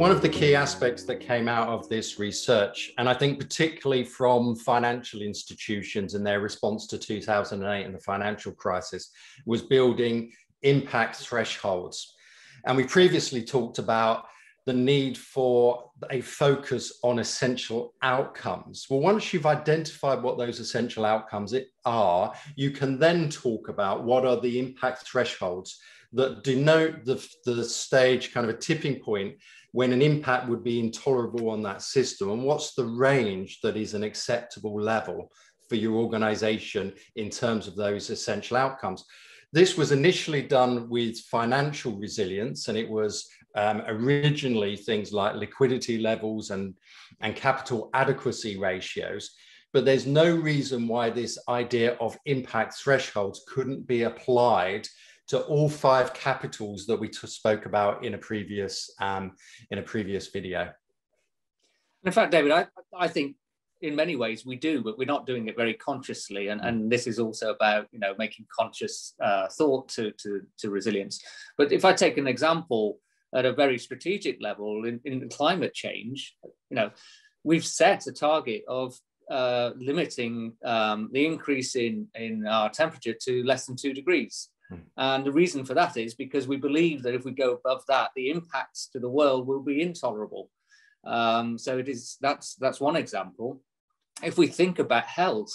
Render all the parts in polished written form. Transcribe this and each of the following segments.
One of the key aspects that came out of this research, and I think particularly from financial institutions and their response to 2008 and the financial crisis, was building impact thresholds. And we previously talked about the need for a focus on essential outcomes. Well, once you've identified what those essential outcomes are, you can then talk about what are the impact thresholds that denote the stage, kind of a tipping point, when an impact would be intolerable on that system, and what's the range that is an acceptable level for your organization in terms of those essential outcomes. This was initially done with financial resilience, and it was originally things like liquidity levels and capital adequacy ratios. But there's no reason why this idea of impact thresholds couldn't be applied to all 5 capitals that we spoke about in a previous video. In fact, David, I think in many ways we do, but we're not doing it very consciously. And this is also about, making conscious thought to resilience. But if I take an example at a very strategic level in climate change, we've set a target of limiting the increase in our temperature to less than 2 degrees. And the reason for that is because we believe that if we go above that, the impacts to the world will be intolerable. So that's one example. If we think about health,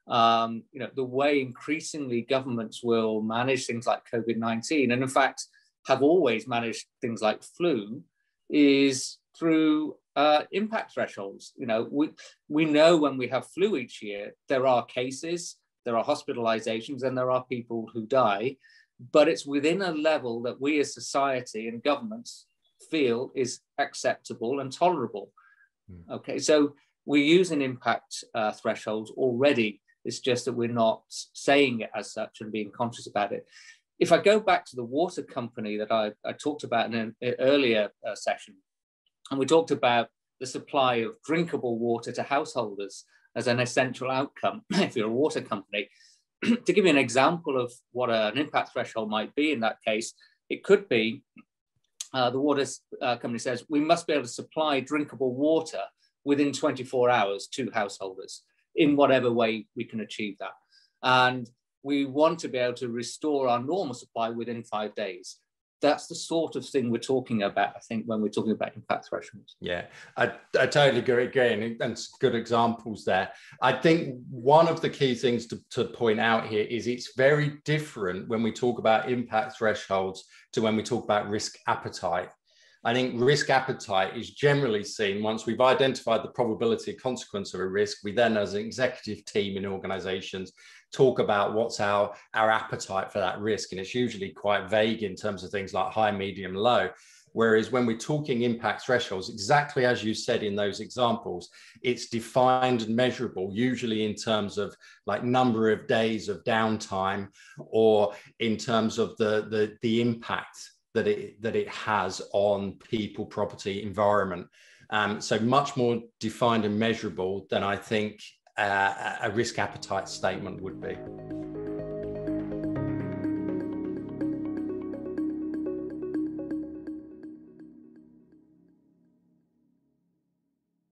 the way increasingly governments will manage things like COVID-19, and in fact have always managed things like flu, is through impact thresholds. We know when we have flu each year, there are cases, there are hospitalizations, and there are people who die, but it's within a level that we as society and governments feel is acceptable and tolerable. Okay, so we're using impact thresholds already. It's just that we're not saying it as such and being conscious about it. If I go back to the water company that I talked about in an earlier session, and we talked about the supply of drinkable water to householders as an essential outcome, if you're a water company, to give you an example of what an impact threshold might be in that case, it could be the water company says we must be able to supply drinkable water within 24 hours to householders in whatever way we can achieve that. And we want to be able to restore our normal supply within 5 days. That's the sort of thing we're talking about, I think, when we're talking about impact thresholds. Yeah, I totally agree again, and good examples there. I think one of the key things to point out here is it's very different when we talk about impact thresholds to when we talk about risk appetite. I think risk appetite is generally seen once we've identified the probability of consequence of a risk. We then, as an executive team in organizations, talk about what's our appetite for that risk. And it's usually quite vague in terms of things like high, medium, low. Whereas when we're talking impact thresholds, exactly as you said in those examples, it's defined and measurable, usually in terms of like number of days of downtime, or in terms of the impact that it has on people, property, environment. So much more defined and measurable than I think a risk appetite statement would be.